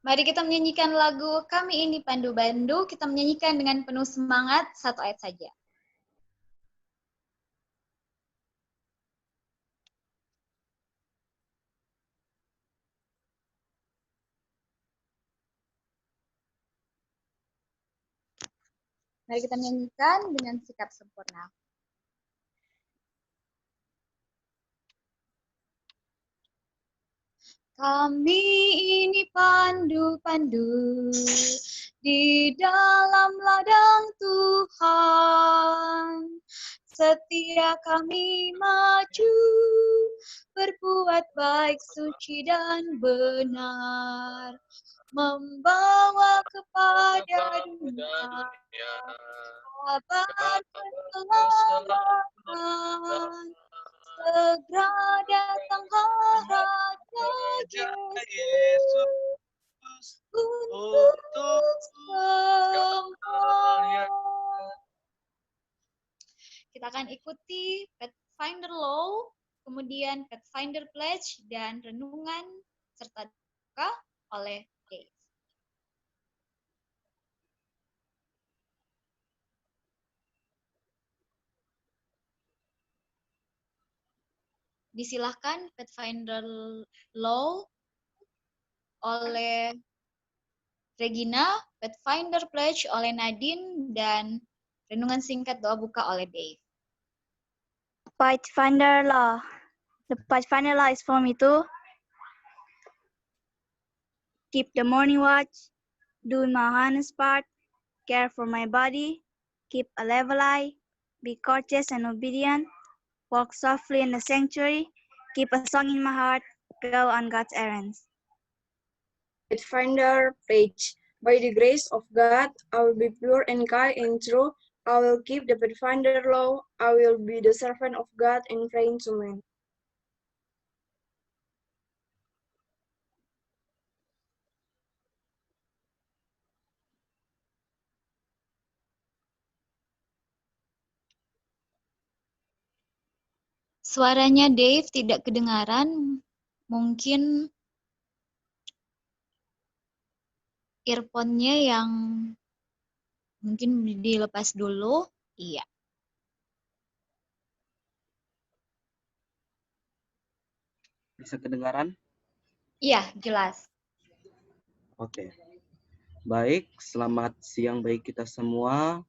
Mari kita menyanyikan lagu Kami Ini Pandu Bandu. Kita menyanyikan dengan penuh semangat, satu ayat saja. Mari kita menyanyikan dengan sikap sempurna. Kami ini pandu-pandu di dalam ladang Tuhan. Setia kami maju, berbuat baik, suci dan benar, membawa kepada dunia kabar keselamatan. Segera datang Raja Yesus untuk semua. Kita akan ikuti Pathfinder Law, kemudian Pathfinder Pledge, dan renungan serta doa oleh Dave. Disilahkan Pathfinder Law oleh Regina, Pathfinder Pledge oleh Nadine, dan renungan singkat doa buka oleh Dave. Pathfinder Law. The Pathfinder Law is for me to keep the morning watch, do my honest part, care for my body, keep a level eye, be courteous and obedient, walk softly in the sanctuary, keep a song in my heart, go on God's errands. Pathfinder page. By the grace of God, I will be pure and kind and true. I will keep the Pathfinder law. I will be the servant of God and friend to men. Suaranya Dave tidak kedengaran. Mungkin earphone-nya yang mungkin dilepas dulu. Iya. Bisa kedengaran? Iya, jelas. Oke. Baik, selamat siang bagi kita semua.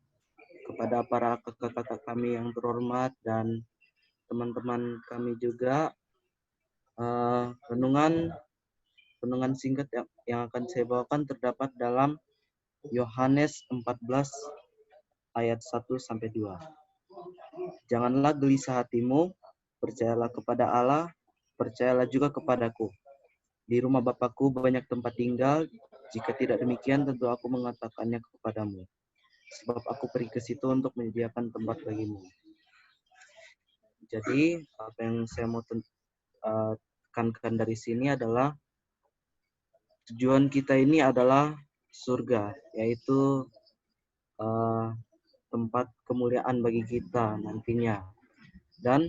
Kepada para kakak-kakak kami yang terhormat dan teman-teman kami juga. Renungan singkat yang akan saya bawakan terdapat dalam Yohanes 14 ayat 1-2. Janganlah gelisah hatimu, percayalah kepada Allah, percayalah juga kepadaku. Di rumah Bapakku banyak tempat tinggal, jika tidak demikian tentu aku mengatakannya kepadamu. Sebab aku pergi ke situ untuk menyediakan tempat bagimu. Jadi apa yang saya mau tekankan dari sini adalah tujuan kita ini adalah surga, yaitu tempat kemuliaan bagi kita nantinya. Dan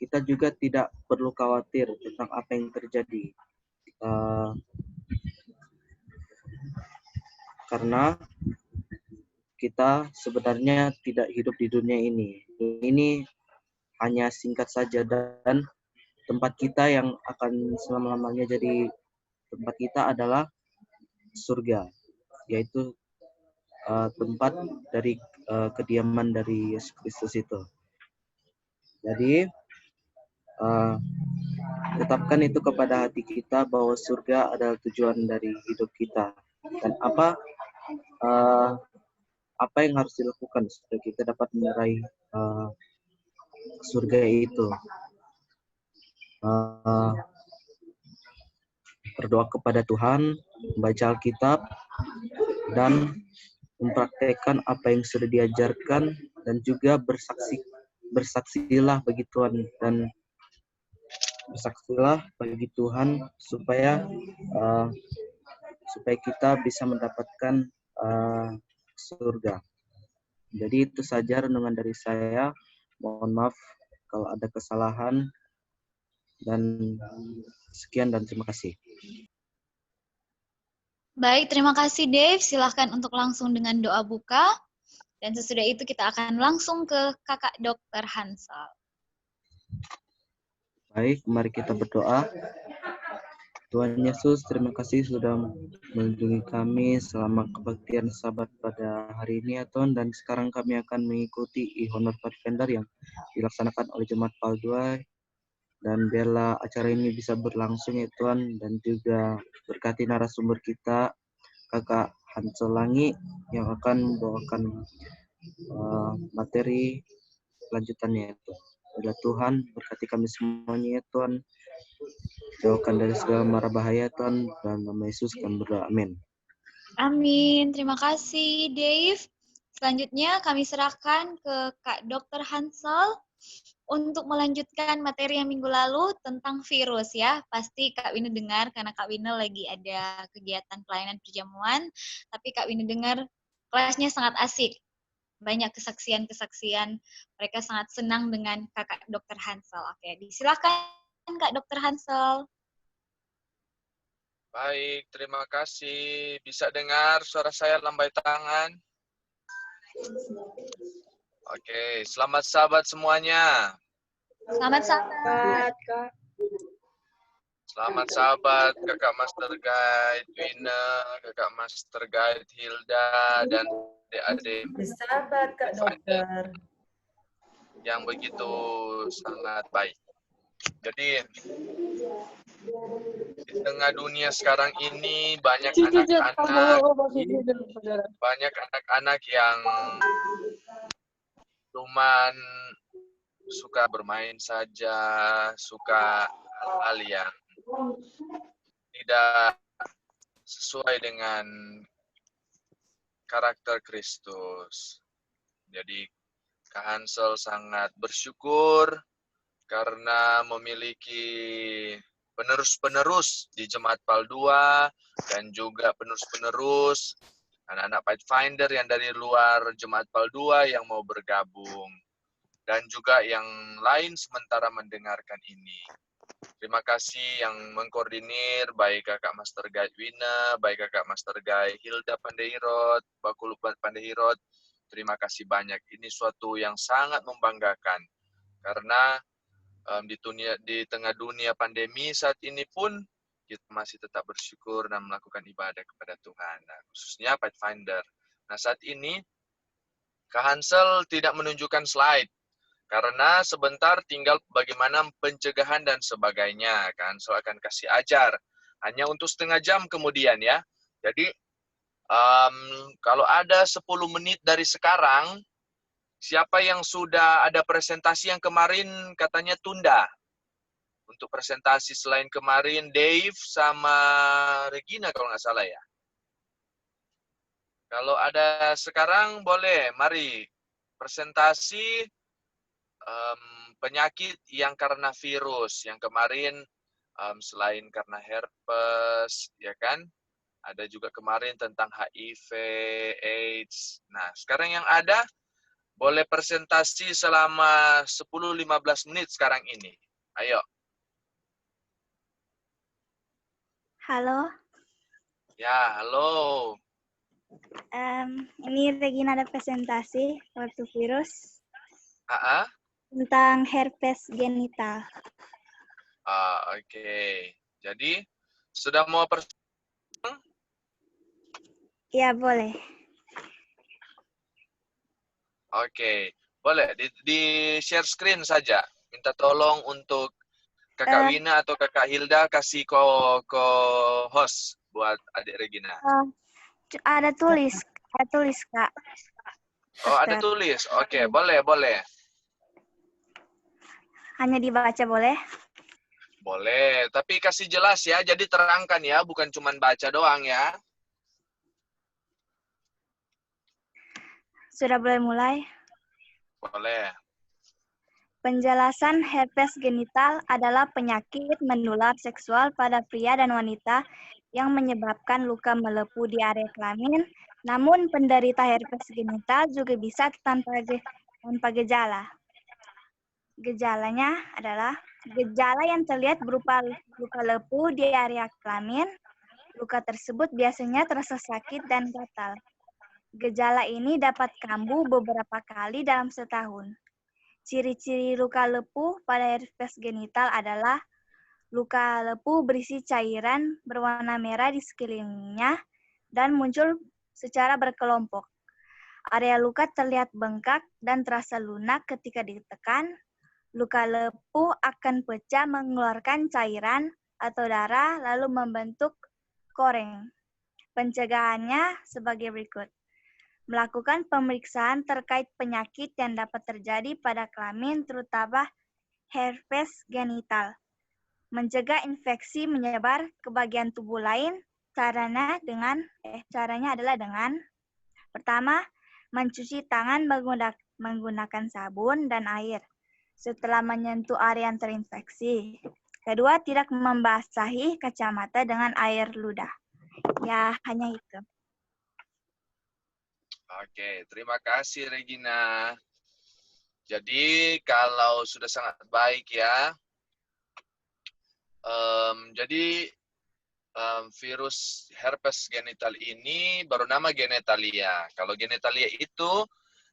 kita juga tidak perlu khawatir tentang apa yang terjadi. Karena kita sebenarnya tidak hidup di dunia ini. Ini hanya singkat saja, dan tempat kita yang akan selama-lamanya jadi tempat kita adalah surga, yaitu tempat dari kediaman dari Yesus Kristus itu. Jadi tetapkan itu kepada hati kita bahwa surga adalah tujuan dari hidup kita, dan apa yang harus dilakukan supaya kita dapat meraih surga itu. Berdoa kepada Tuhan, membaca Alkitab, dan mempraktekkan apa yang sudah diajarkan, dan juga bersaksilah bagi Tuhan, dan bersaksilah bagi Tuhan supaya kita bisa mendapatkan surga. Jadi itu saja renungan dari saya. Mohon maaf kalau ada kesalahan. Dan sekian dan terima kasih. Baik, terima kasih Dave. Silahkan untuk langsung dengan doa buka. Dan sesudah itu kita akan langsung ke Kakak Dr. Hansel. Baik, mari kita berdoa. Tuhan Yesus, terima kasih sudah melindungi kami selama kebaktian Sabat pada hari ini ya Tuhan. Dan sekarang kami akan mengikuti e-honor Pathfinder yang dilaksanakan oleh Jemaat PAL 2. Dan biarlah acara ini bisa berlangsung ya Tuhan. Dan juga berkati narasumber kita, Kakak Hansel Langi, yang akan membawakan materi lanjutannya ya Tuhan. Udah Tuhan, berkati kami semuanya ya Tuhan. Jauhkan dari segala mara bahaya Tuhan, dan nama Yesus kami berdoa, amin. Amin. Terima kasih Dave. Selanjutnya kami serahkan ke Kak Dr. Hansel untuk melanjutkan materi yang minggu lalu tentang virus ya. Pasti Kak Wina dengar karena Kak Wina lagi ada kegiatan pelayanan perjamuan, tapi Kak Wina dengar kelasnya sangat asik. Banyak kesaksian-kesaksian, mereka sangat senang dengan Kakak Dr. Hansel. Oke, disilakan Kak Dr. Hansel. Baik, terima kasih. Bisa dengar suara saya lambai tangan? Oke, selamat sahabat semuanya. Selamat sahabat. Kak. Selamat sahabat Kakak Master Guide Wina, Kakak Master Guide Hilda, dan adik-adik Bersahabat Kak Dokter. yang begitu sangat baik. Jadi di tengah dunia sekarang ini banyak anak-anak yang cuman suka bermain saja, suka hal-hal yang tidak sesuai dengan karakter Kristus. Jadi Kak Hansel sangat bersyukur karena memiliki penerus-penerus di Jemaat PAL 2 dan juga penerus-penerus anak-anak Pathfinder yang dari luar Jemaat PAL 2 yang mau bergabung dan juga yang lain sementara mendengarkan ini. Terima kasih yang mengkoordinir, baik Kakak Master Guide Wina, baik Kakak Master Guide Hilda Pandehirot, Bakul Pandehirot. Terima kasih banyak. Ini suatu yang sangat membanggakan karena di tengah dunia pandemi saat ini pun kita masih tetap bersyukur dan melakukan ibadah kepada Tuhan, nah, khususnya Pathfinder. Nah, saat ini Kak Hansel tidak menunjukkan slide karena sebentar tinggal bagaimana pencegahan dan sebagainya. Kak Hansel akan kasih ajar hanya untuk setengah jam kemudian ya. Jadi kalau ada 10 menit dari sekarang, siapa yang sudah ada presentasi yang kemarin katanya tunda. Untuk presentasi selain kemarin, Dave sama Regina kalau nggak salah ya. Kalau ada sekarang, boleh. Mari. Presentasi penyakit yang karena virus. Yang kemarin selain karena herpes, ya kan? Ada juga kemarin tentang HIV, AIDS. Nah, sekarang yang ada, boleh presentasi selama 10-15 menit sekarang ini. Ayo. Halo. Ya, halo. Ini Regina ada presentasi waktu virus tentang herpes genital. Oke. Jadi, sudah mau Ya, boleh. Oke. Boleh, di share screen saja. Minta tolong untuk Kakak Wina atau Kakak Hilda kasih ke host buat adik Regina. Ada tulis, Kak. Oh, ada tulis. Oke, boleh. Hanya dibaca boleh? Boleh, tapi kasih jelas ya. Jadi terangkan ya, bukan cuma baca doang ya. Sudah boleh mulai? Boleh. Penjelasan herpes genital adalah penyakit menular seksual pada pria dan wanita yang menyebabkan luka melepuh di area kelamin. Namun penderita herpes genital juga bisa tanpa gejala. Gejalanya adalah Gejala yang terlihat berupa luka lepuh di area kelamin. Luka tersebut biasanya terasa sakit dan gatal. Gejala ini dapat kambuh beberapa kali dalam setahun. Ciri-ciri luka lepuh pada herpes genital adalah luka lepuh berisi cairan berwarna merah di sekelilingnya dan muncul secara berkelompok. Area luka terlihat bengkak dan terasa lunak ketika ditekan. Luka lepuh akan pecah mengeluarkan cairan atau darah lalu membentuk koreng. Pencegahannya sebagai berikut. Melakukan pemeriksaan terkait penyakit yang dapat terjadi pada kelamin, terutama herpes genital. Mencegah infeksi menyebar ke bagian tubuh lain, caranya adalah dengan pertama, mencuci tangan menggunakan sabun dan air setelah menyentuh area yang terinfeksi. Kedua, tidak membasahi kacamata dengan air ludah. Ya, hanya itu. Oke, terima kasih Regina. Jadi kalau sudah sangat baik ya. Jadi virus herpes genital ini baru nama genitalia. Kalau genitalia itu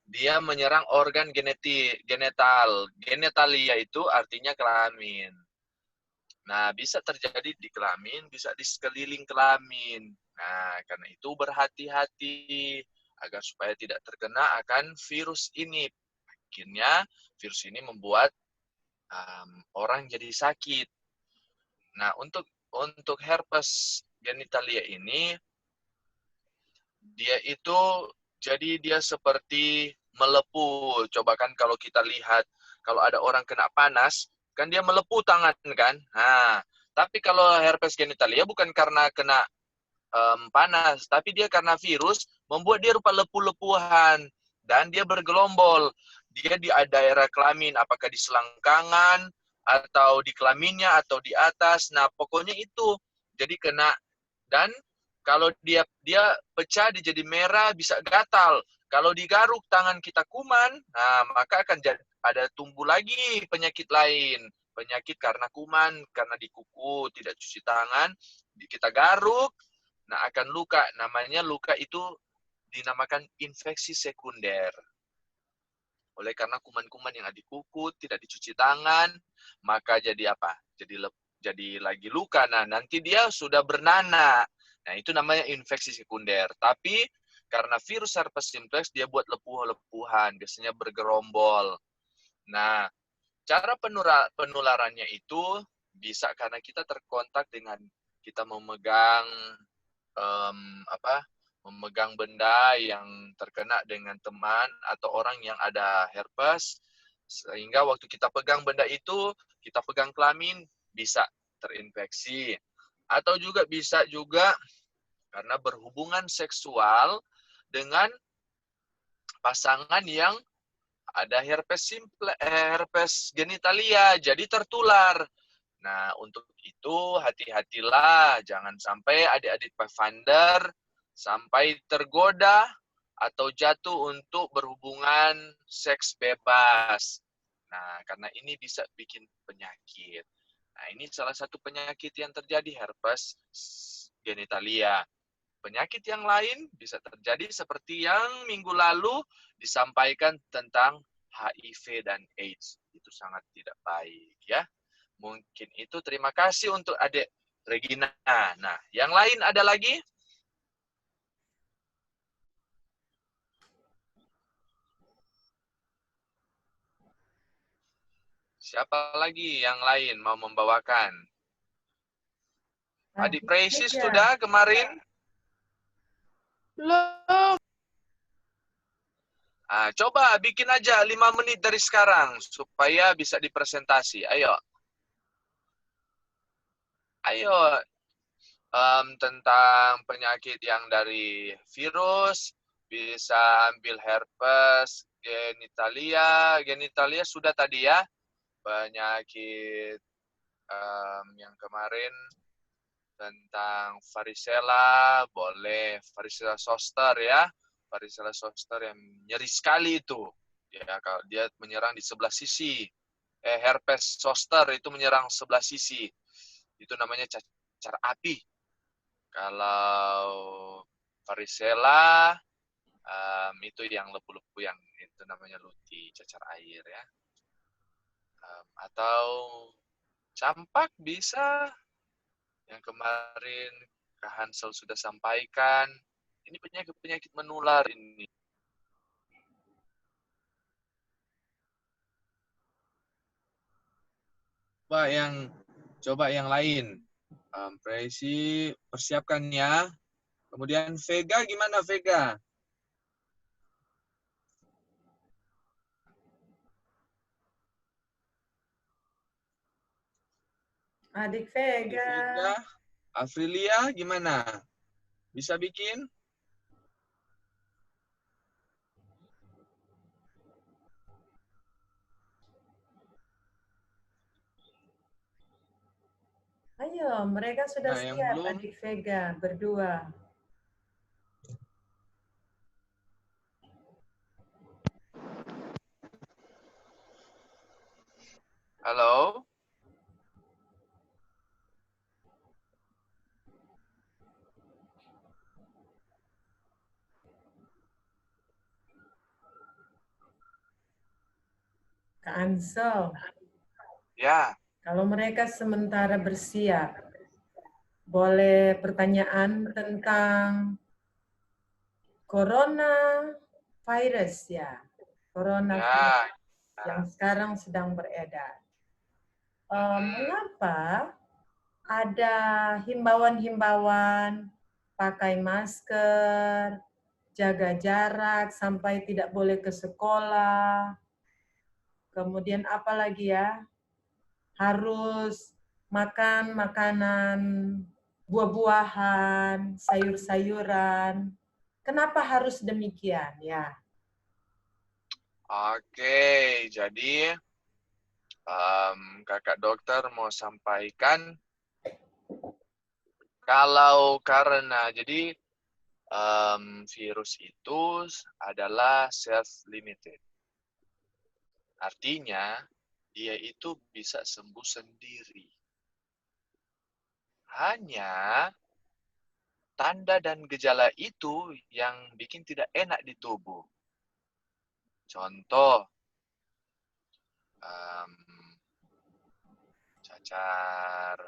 dia menyerang organ genital. Genitalia itu artinya kelamin. Nah, bisa terjadi di kelamin, bisa di sekeliling kelamin. Nah, karena itu berhati-hati agar supaya tidak terkena akan virus ini. Akhirnya virus ini membuat orang jadi sakit. Nah, untuk herpes genitalia ini, dia itu jadi dia seperti melepuh. Coba kan kalau kita lihat, kalau ada orang kena panas, kan dia melepuh tangan kan. Nah, tapi kalau herpes genitalia bukan karena kena panas, tapi dia karena virus membuat dia rupa lepuh-lepuhan dan dia bergelombol. Dia di daerah kelamin, apakah di selangkangan atau di kelaminnya atau di atas. Nah, pokoknya itu jadi kena. Dan kalau dia pecah, dia jadi merah, bisa gatal. Kalau digaruk tangan kita kuman, nah maka akan ada tumbuh lagi penyakit lain. Penyakit karena kuman, karena di kuku, tidak cuci tangan, kita garuk, nah akan luka. Namanya luka itu dinamakan infeksi sekunder. Oleh karena kuman-kuman yang ada di kuku, tidak dicuci tangan, maka jadi apa? Jadi lagi luka. Nah, nanti dia sudah bernanah. Nah, itu namanya infeksi sekunder. Tapi karena virus herpes simplex dia buat lepuh-lepuhan, biasanya bergerombol. Nah, cara penularannya itu bisa karena kita terkontak dengan kita memegang memegang benda yang terkena dengan teman atau orang yang ada herpes, sehingga waktu kita pegang benda itu, kita pegang kelamin, bisa terinfeksi. Atau juga bisa juga karena berhubungan seksual dengan pasangan yang ada herpes genitalia, jadi tertular. Nah, untuk itu hati-hatilah, jangan sampai adik-adik Pathfinder sampai tergoda atau jatuh untuk berhubungan seks bebas. Nah, karena ini bisa bikin penyakit. Nah, ini salah satu penyakit yang terjadi, herpes genitalia. Penyakit yang lain bisa terjadi seperti yang minggu lalu disampaikan tentang HIV dan AIDS. Itu sangat tidak baik ya. Mungkin itu, terima kasih untuk adik Regina. Nah, yang lain ada lagi? Siapa lagi yang lain mau membawakan? Adik Presis sudah kemarin? Belum. Coba bikin aja 5 menit dari sekarang supaya bisa dipresentasi. Ayo. Tentang penyakit yang dari virus, bisa ambil herpes, genitalia sudah tadi ya. Penyakit yang kemarin tentang varicella, boleh varicella zoster ya. Varicella zoster yang nyeri sekali itu. Ya, kalau dia menyerang di sebelah sisi herpes zoster itu menyerang sebelah sisi. Itu namanya cacar api. Kalau varicella itu yang lepu-lepu yang itu namanya luti, cacar air ya. Atau campak bisa, yang kemarin Kak Hansel sudah sampaikan. Ini penyakit-penyakit menular ini. Coba yang lain. Presi persiapkan ya. Kemudian Vega gimana Vega? Adik Vega. Vega. Afrilia gimana? Bisa bikin? Ayo, mereka sudah Nah, yang siap, belum. Adik Vega, berdua. Halo? Kak Ansel, Ya. kalau mereka sementara bersiap, boleh pertanyaan tentang coronavirus ya. Coronavirus yang sekarang sedang beredar. Mengapa ada himbauan-himbauan pakai masker, jaga jarak sampai tidak boleh ke sekolah, kemudian apa lagi ya, harus makan makanan buah-buahan, sayur-sayuran. Kenapa harus demikian ya? Oke, jadi kakak dokter mau sampaikan jadi virus itu adalah self-limited. Artinya, dia itu bisa sembuh sendiri. Hanya tanda dan gejala itu yang bikin tidak enak di tubuh. Contoh, cacar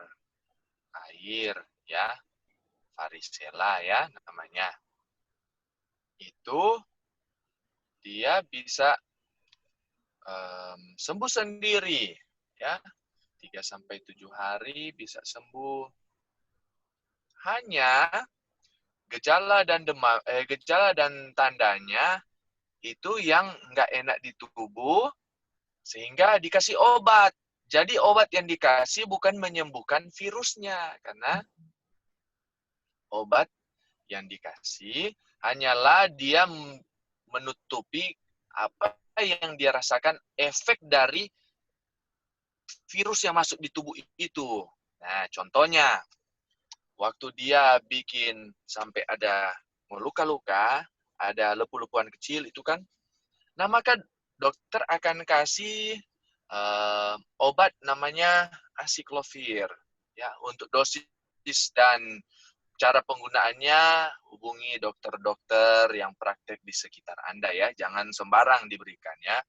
air, ya, varicella ya namanya. Itu dia bisa sembuh sendiri, ya, 3-7 hari bisa sembuh. Hanya gejala dan tandanya itu yang nggak enak di tubuh, sehingga dikasih obat. Jadi obat yang dikasih bukan menyembuhkan virusnya, karena obat yang dikasih hanyalah dia menutupi apa yang dia rasakan efek dari virus yang masuk di tubuh itu. Nah, contohnya, waktu dia bikin sampai ada luka-luka, ada lepu-lepuan kecil itu kan, nah maka dokter akan kasih obat namanya acyclovir. Ya, untuk dosis dan cara penggunaannya hubungi dokter-dokter yang praktek di sekitar Anda ya, jangan sembarang diberikan ya.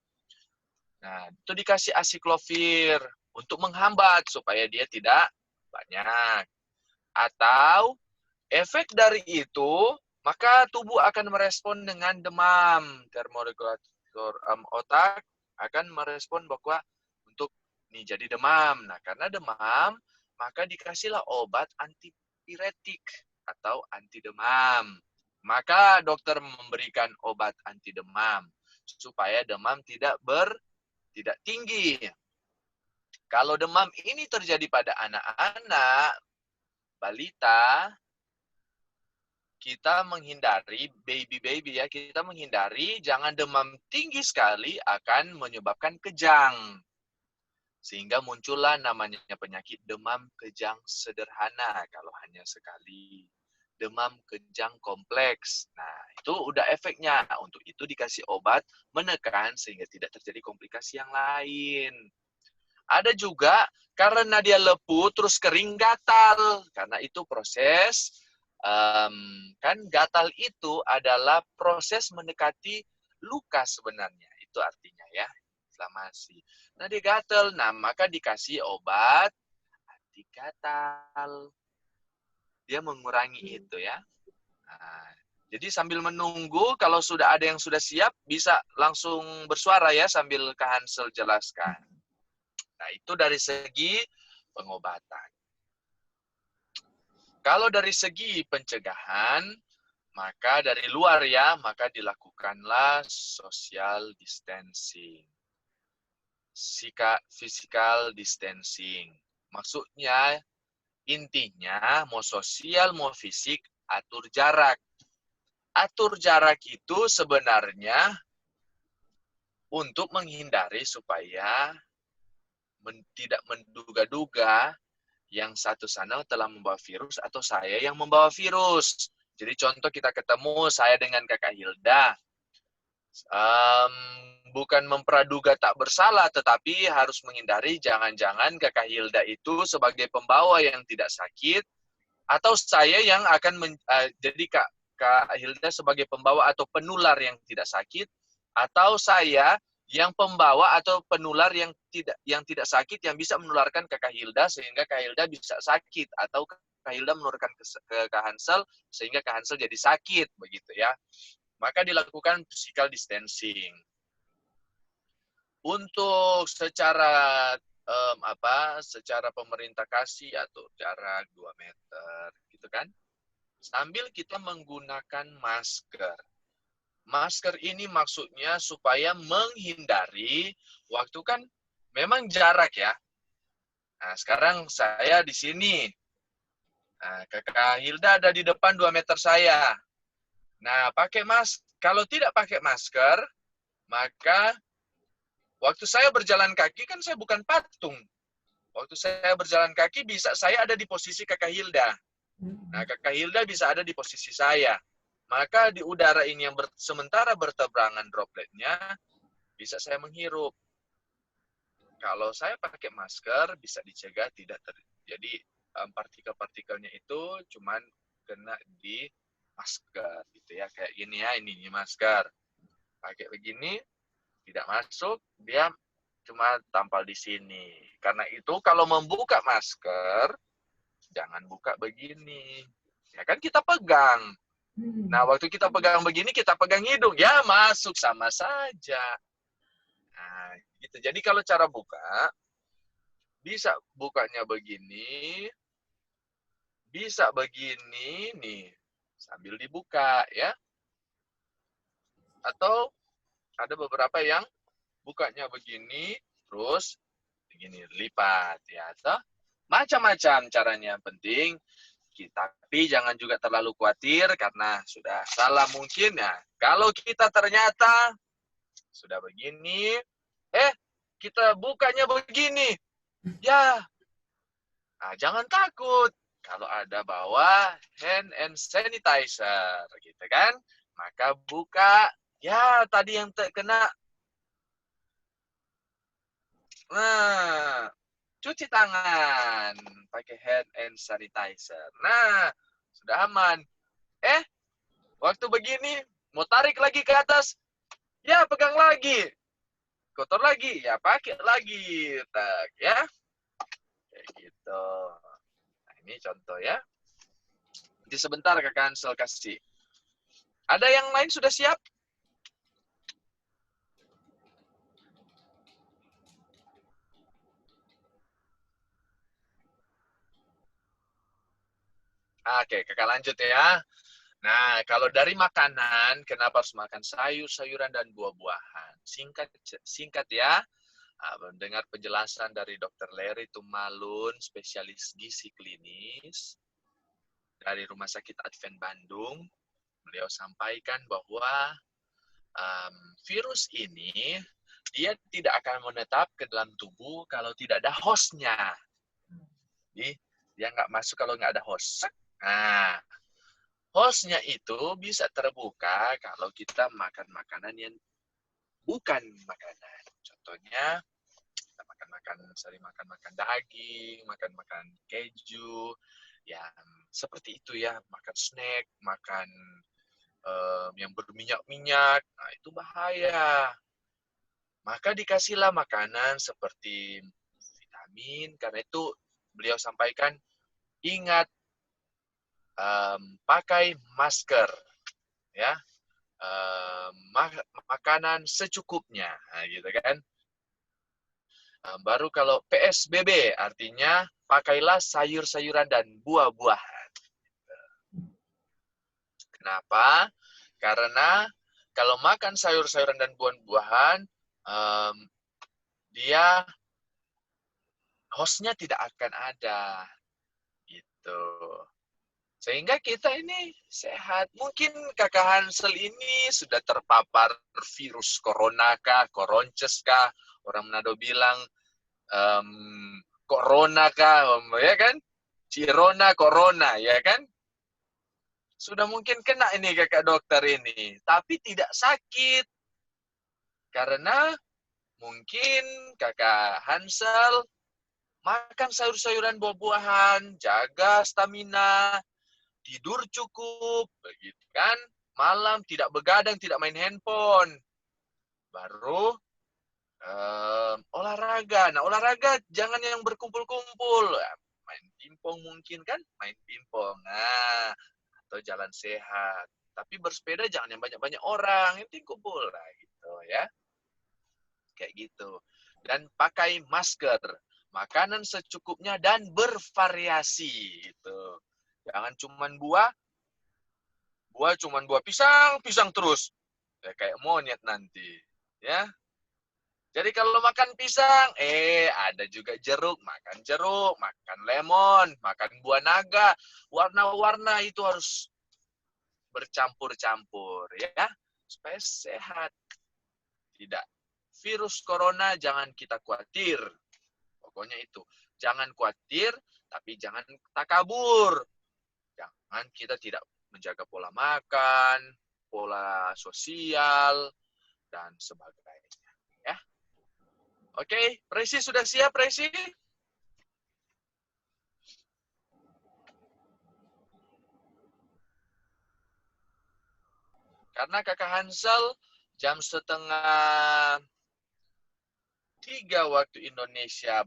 Nah, itu dikasih acyclovir untuk menghambat supaya dia tidak banyak. Atau efek dari itu, maka tubuh akan merespon dengan demam. Termoregulator otak akan merespon bahwa untuk ini jadi demam. Nah, karena demam, maka dikasihlah obat antipiretik atau anti demam. Maka dokter memberikan obat anti demam supaya demam tidak tinggi. Kalau demam ini terjadi pada anak-anak, balita, kita menghindari, baby ya, kita menghindari jangan demam tinggi sekali akan menyebabkan kejang. Sehingga muncullah namanya penyakit demam kejang sederhana kalau hanya sekali. Demam kejang kompleks. Nah, itu udah efeknya. Untuk itu dikasih obat menekan sehingga tidak terjadi komplikasi yang lain. Ada juga karena dia lepuh terus kering gatal. Karena itu proses, kan gatal itu adalah proses mendekati luka sebenarnya. Itu artinya ya, inflamasi. Nah dia gatal, nah maka dikasih obat anti gatal. Dia mengurangi itu ya. Nah, jadi sambil menunggu, kalau sudah ada yang sudah siap, bisa langsung bersuara ya sambil Kak Hansel jelaskan. Nah, itu dari segi pengobatan. Kalau dari segi pencegahan, maka dari luar ya, maka dilakukanlah social distancing. Physical distancing. Maksudnya, intinya mau sosial, mau fisik, atur jarak. Atur jarak itu sebenarnya untuk menghindari supaya tidak menduga-duga yang satu sana telah membawa virus atau saya yang membawa virus. Jadi contoh kita ketemu saya dengan Kakak Hilda. Bukan mempraduga tak bersalah, tetapi harus menghindari jangan-jangan Kakak Hilda itu sebagai pembawa yang tidak sakit, atau saya yang akan jadi Kak Hilda sebagai pembawa atau penular yang tidak sakit, atau saya yang pembawa atau penular yang tidak sakit yang bisa menularkan ke Kak Hilda sehingga Kak Hilda bisa sakit, atau Kak Hilda menularkan ke Kak Hansel sehingga Kak Hansel jadi sakit, begitu ya. Maka dilakukan physical distancing. Untuk secara secara pemerintah kasih atau jarak 2 meter gitu kan. Sambil kita menggunakan masker. Masker ini maksudnya supaya menghindari, waktu kan memang jarak ya. Nah, sekarang saya di sini. Nah, Kakak Hilda ada di depan 2 meter saya. Nah, kalau tidak pakai masker, maka waktu saya berjalan kaki kan saya bukan patung. Waktu saya berjalan kaki bisa saya ada di posisi Kakak Hilda. Nah, Kakak Hilda bisa ada di posisi saya. Maka di udara ini yang sementara bertebarangan dropletnya, bisa saya menghirup. Kalau saya pakai masker, bisa dicegah tidak terjadi partikel-partikelnya itu cuman kena di masker. Gitu ya, kayak gini ya, ini masker. Pakai begini, tidak masuk, dia cuma tampal di sini. Karena itu kalau membuka masker, jangan buka begini. Ya kan kita pegang. Nah, waktu kita pegang begini, kita pegang hidung. Ya, masuk sama saja. Nah, gitu. Jadi kalau cara buka, bisa bukanya begini, bisa begini, nih. Sambil dibuka, ya. Atau ada beberapa yang bukanya begini, terus begini, lipat. Ya, atau macam-macam caranya. Yang penting, tapi jangan juga terlalu khawatir karena sudah salah mungkin ya. Kalau kita ternyata sudah begini, kita bukanya begini, ya, nah, jangan takut. Kalau ada bawa hand and sanitizer, gitu kan, maka buka. Ya, tadi yang terkena, nah, cuci tangan pakai hand and sanitizer. Nah, sudah aman. Waktu begini, mau tarik lagi ke atas, ya pegang lagi. Kotor lagi, ya pakai lagi. Tak, ya. Kayak gitu. Nah, ini contoh ya. Nanti sebentar Kakak Hansel kasih. Ada yang lain sudah siap? Oke, Kakak lanjut ya. Nah, kalau dari makanan, kenapa harus makan sayur-sayuran dan buah-buahan? Singkat ya. Mendengar penjelasan dari Dr. Larry Tumalun, spesialis gizi klinis dari Rumah Sakit Advent Bandung. Beliau sampaikan bahwa virus ini dia tidak akan menetap ke dalam tubuh kalau tidak ada hostnya. Jadi, dia nggak masuk kalau nggak ada host. Nah, hostnya itu bisa terbuka kalau kita makan makanan yang bukan makanan. Contohnya, kita makan sering makan daging, makan keju, yang seperti itu ya, makan snack, makan yang berminyak-minyak, nah itu bahaya. Maka dikasihlah makanan seperti vitamin, karena itu beliau sampaikan, ingat pakai masker, ya, makanan secukupnya, nah, gitu kan. Baru kalau PSBB, artinya pakailah sayur-sayuran dan buah-buahan. Kenapa? Karena kalau makan sayur-sayuran dan buah-buahan, dia hostnya tidak akan ada, gitu. Sehingga kita ini sehat. Mungkin Kakak Hansel ini sudah terpapar virus corona kah, koronces kah, orang Manado bilang corona kah, ya kan? Cirona, corona, ya kan? Sudah mungkin kena ini kakak dokter ini, tapi tidak sakit. Karena mungkin kakak Hansel makan sayur-sayuran, buah-buahan, jaga stamina, tidur cukup, begitu kan? Malam tidak begadang, tidak main handphone. Baru olahraga. Nah, olahraga jangan yang berkumpul-kumpul. Main pingpong mungkin kan? Main pingpong. Nah, atau jalan sehat. Tapi bersepeda jangan yang banyak-banyak orang. Yang penting kumpul. Nah, gitu ya. Kayak gitu. Dan pakai masker. Makanan secukupnya dan bervariasi. Gitu. Jangan cuman buah cuman buah pisang terus. Ya, kayak monyet nanti. Ya. Jadi kalau makan pisang, ada juga jeruk, makan lemon, makan buah naga. Warna-warna itu harus bercampur-campur ya, supaya sehat. Tidak. Virus corona jangan kita khawatir. Pokoknya itu. Jangan khawatir, tapi jangan takabur. Jangan kita tidak menjaga pola makan, pola sosial, dan sebagainya. Ya. Oke, Presi sudah siap, Presi? Karena kakak Hansel jam 2:30 waktu Indonesia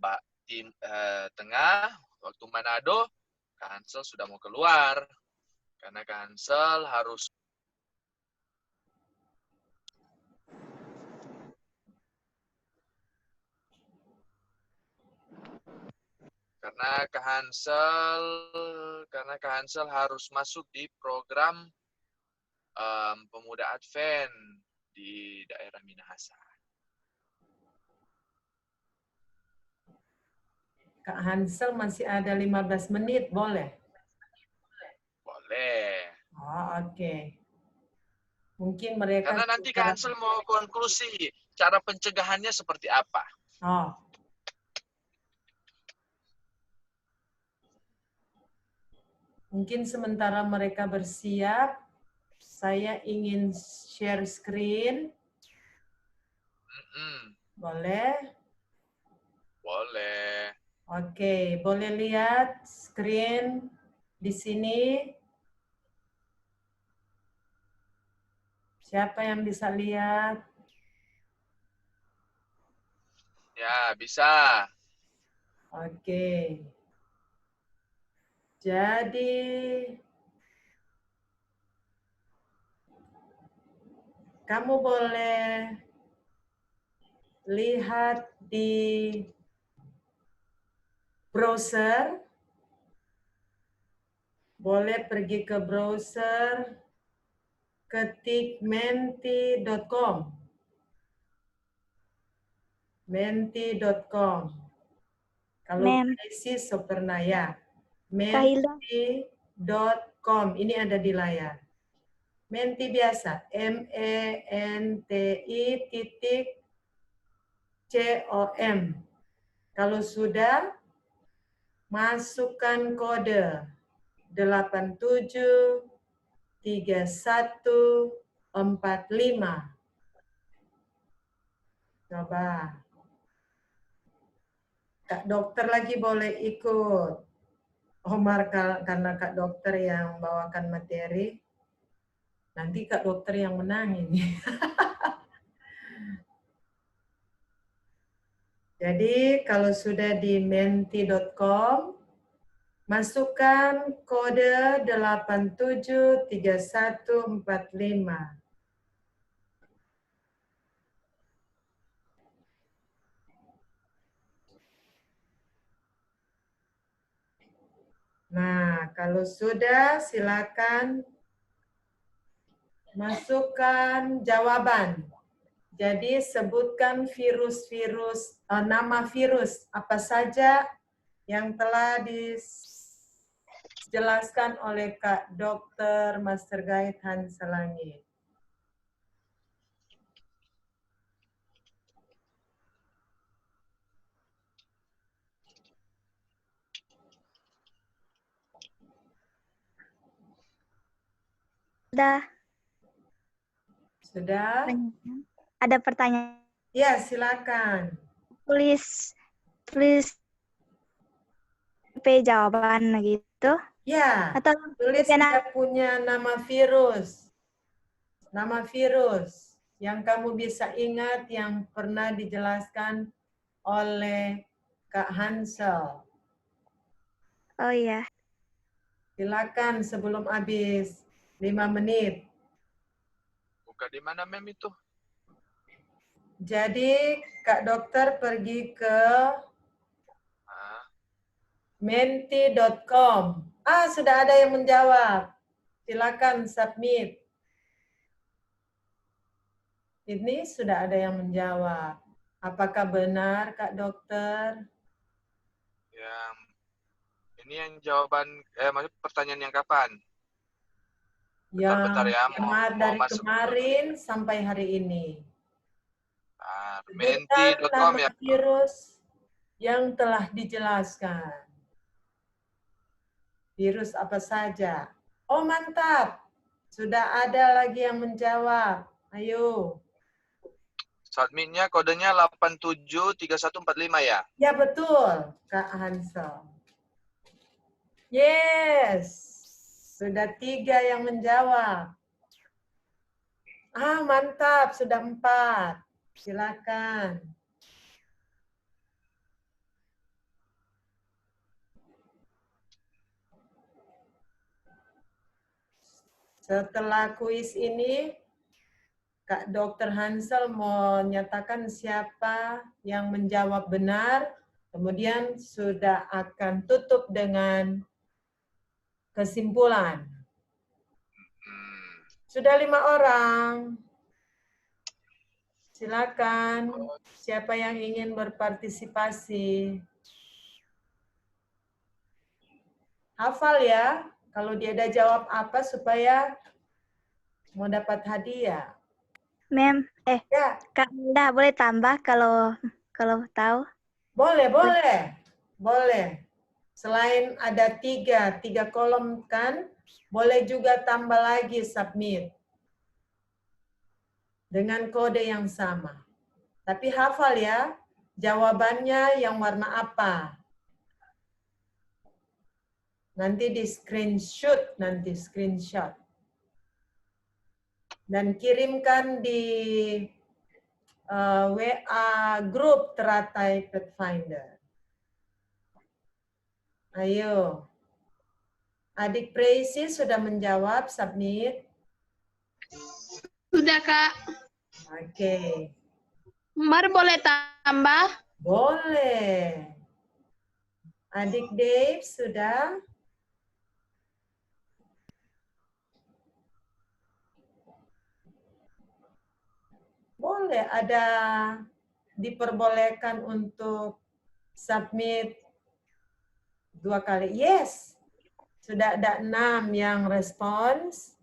tengah, waktu Manado, Kak Hansel sudah mau keluar. Karena Kak Hansel harus karena Kak Hansel harus masuk di program pemuda Advent di daerah Minahasa. Kak Hansel masih ada 15 menit, boleh? Boleh. Oh, oke. Mungkin mereka... Karena nanti Kak Hansel mau konklusi, cara pencegahannya seperti apa. Oh. Mungkin sementara mereka bersiap, saya ingin share screen. Boleh? Boleh. Oke, boleh lihat screen di sini? Siapa yang bisa lihat? Ya, bisa. Oke. Jadi, kamu boleh lihat di browser. Boleh pergi ke browser, ketik menti.com. Menti.com. Kalau Presi Sopernaya. Menti.com. Ini ada di layar. Menti biasa. MENTI.com. Kalau sudah, masukkan kode 873145. Coba. Kak dokter lagi boleh ikut. Omar karena Kak dokter yang bawakan materi. Nanti Kak dokter yang menang ini. Jadi kalau sudah di menti.com, masukkan kode 873145. Nah, kalau sudah silakan masukkan jawaban. Jadi sebutkan nama virus apa saja yang telah dijelaskan oleh Kak Dr. Master Guide Hansel Langit. Sudah? Ada pertanyaan? Ya, silakan. Tulis jawaban gitu. Ya, Atau tulis dia punya nama virus. Nama virus yang kamu bisa ingat yang pernah dijelaskan oleh Kak Hansel. Oh iya. Silakan sebelum habis 5 menit. Buka di mana mem itu? Jadi Kak Dokter pergi ke menti.com. Sudah ada yang menjawab. Silakan submit. Ini sudah ada yang menjawab. Apakah benar Kak Dokter? Yang ini yang jawaban, maksud pertanyaan yang kapan? Bentar ya, Dari masuk kemarin sampai hari ini. menti.com ya. Virus yang telah dijelaskan. Virus apa saja? Oh mantap, sudah ada lagi yang menjawab. Ayo. Submitnya kodenya 873145 ya? Ya betul, Kak Hansel. Yes, sudah 3 yang menjawab. Mantap, sudah 4. Silakan. Setelah kuis ini, Kak Dr. Hansel menyatakan siapa yang menjawab benar, kemudian sudah akan tutup dengan kesimpulan. Sudah 5 orang. Silakan, siapa yang ingin berpartisipasi? Hafal ya, kalau dia ada jawab apa supaya mau dapat hadiah. Mem, Ya. Kak Indah boleh tambah kalau tahu? Boleh. Selain ada 3 kolom kan, boleh juga tambah lagi submit. Dengan kode yang sama. Tapi hafal ya, jawabannya yang warna apa. Nanti di screenshot, Dan kirimkan di WA grup Teratai Pathfinder. Ayo. Adik Preisi sudah menjawab, submit. Sudah, Kak. Oke. Mar boleh tambah? Boleh. Adik Dave sudah? Boleh, ada diperbolehkan untuk submit 2 kali. Yes, sudah ada 6 yang respons.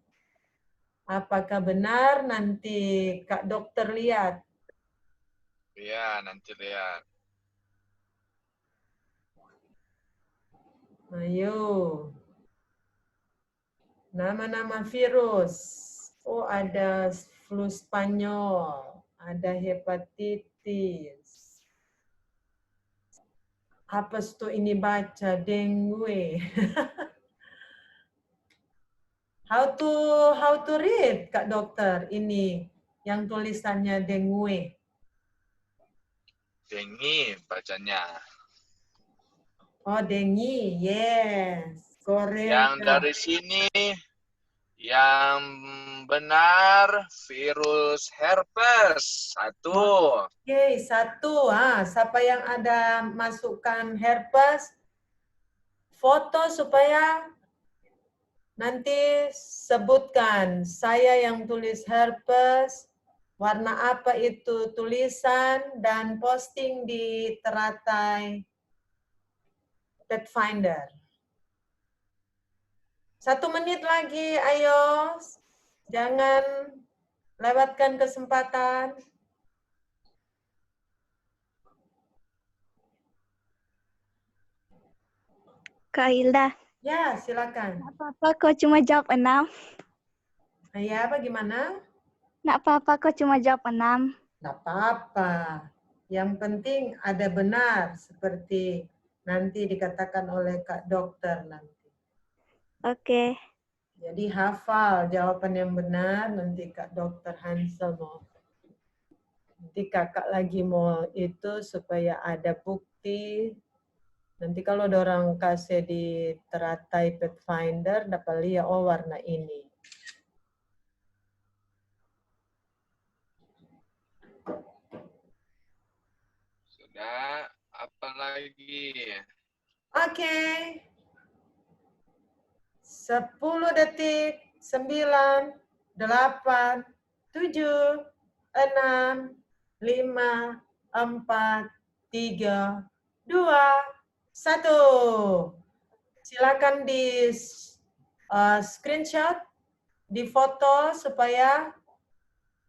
Apakah benar? Nanti Kak Dokter lihat. Iya, nanti lihat. Ayo. Nama-nama virus. Oh, ada flu Spanyol, ada hepatitis, Apa tuh ini baca dengue? How to read, Kak Dokter, ini yang tulisannya dengue. Dengi bacanya. Oh, dengue, yes. Yang Correct. dari sini yang benar virus herpes. 1. Oke, 1. Siapa yang ada masukkan herpes, foto supaya nanti sebutkan saya yang tulis herpes, warna apa itu tulisan, dan posting di teratai Pet Finder. 1 menit lagi, ayo. Jangan lewatkan kesempatan. Kak Hilda, Ya, silakan. nggak apa-apa kok cuma jawab 6. Ya, bagaimana? Nggak apa-apa kok cuma jawab 6. Nggak apa-apa. Yang penting ada benar, seperti nanti dikatakan oleh Kak Dokter nanti. Oke. Jadi hafal jawaban yang benar, nanti Kak Dokter Hansel mau. Nanti kakak lagi mau itu supaya ada bukti. Nanti kalau ada orang kasih di teratai Pet Finder, dapat lihat, oh warna ini. Sudah, apa lagi? Oke. 10 detik, 9, 8, 7, 6, 5, 4, 3, 2, 1. Silakan di screenshot, di foto supaya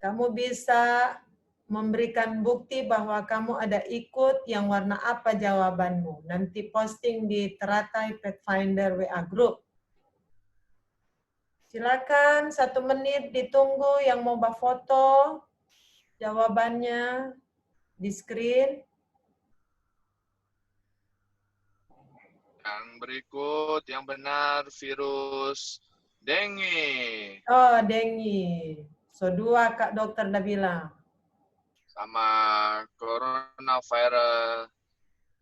kamu bisa memberikan bukti bahwa kamu ada ikut yang warna apa jawabanmu. Nanti posting di teratai Pet Finder WA Group. Silakan 1 menit ditunggu yang mau foto jawabannya di screen. Yang berikut yang benar virus dengue. Oh, dengue. So 2 Kak Dokter udah bilang. Sama coronavirus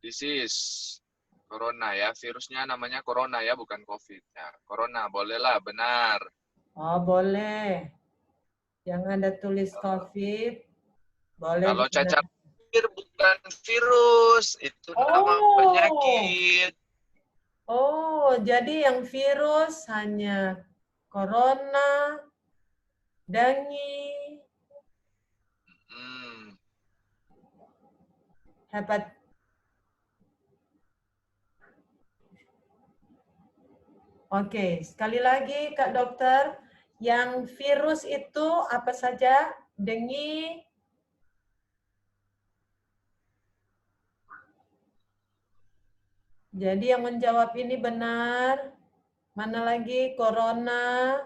disease. Corona ya, virusnya namanya corona ya, bukan COVID. Ya, corona, bolehlah, benar. Oh, boleh. Yang ada tulis COVID, boleh. Kalau benar. cacar pikir bukan virus, itu nama penyakit. Oh, jadi yang virus hanya corona, dengue, hepat. Oke, sekali lagi Kak Dokter, yang virus itu apa saja? Dengue, jadi yang menjawab ini benar. Mana lagi? Corona,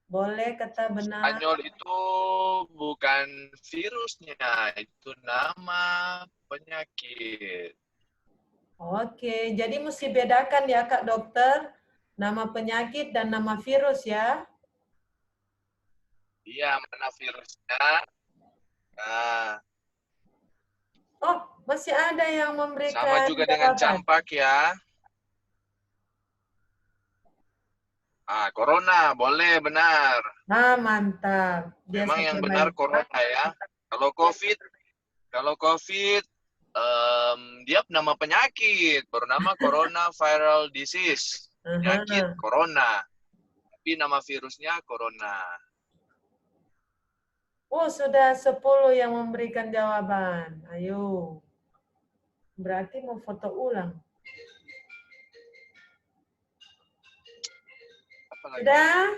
boleh kata benar. Spanyol itu bukan virusnya, itu nama penyakit. Oke, jadi mesti bedakan ya Kak Dokter, nama penyakit dan nama virus ya. Iya, mana virusnya? Nah, Oh, masih ada yang memberikan sama juga dengan jawaban. campak ya. Corona, boleh, benar. Mantap. Dia Memang yang sampai benar baik. corona ya. Kalau COVID, dia nama penyakit, bernama coronavirus disease. Penyakit corona. Tapi nama virusnya corona. Oh, sudah 10 yang memberikan jawaban. Ayo. Berarti mau foto ulang. Sudah?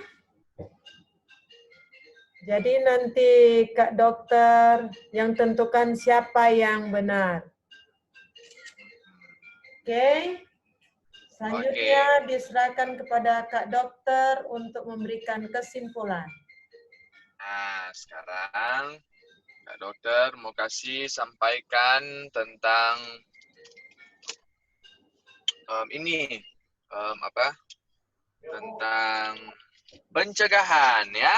Jadi nanti Kak Dokter yang tentukan siapa yang benar. Oke? Selanjutnya diserahkan kepada Kak Dokter untuk memberikan kesimpulan. Nah, sekarang Kak Dokter mau sampaikan tentang tentang pencegahan ya.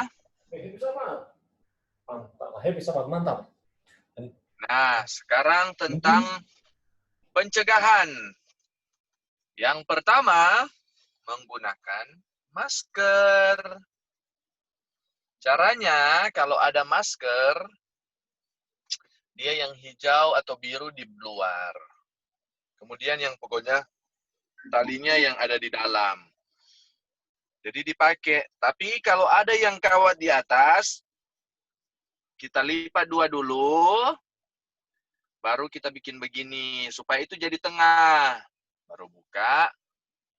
Mantap. Nah, sekarang tentang pencegahan. Yang pertama, menggunakan masker. Caranya, kalau ada masker, dia yang hijau atau biru di luar. Kemudian yang pokoknya talinya yang ada di dalam. Jadi dipakai. Tapi kalau ada yang kawat di atas, kita lipat dua dulu, baru kita bikin begini. Supaya itu jadi tengah. Baru buka,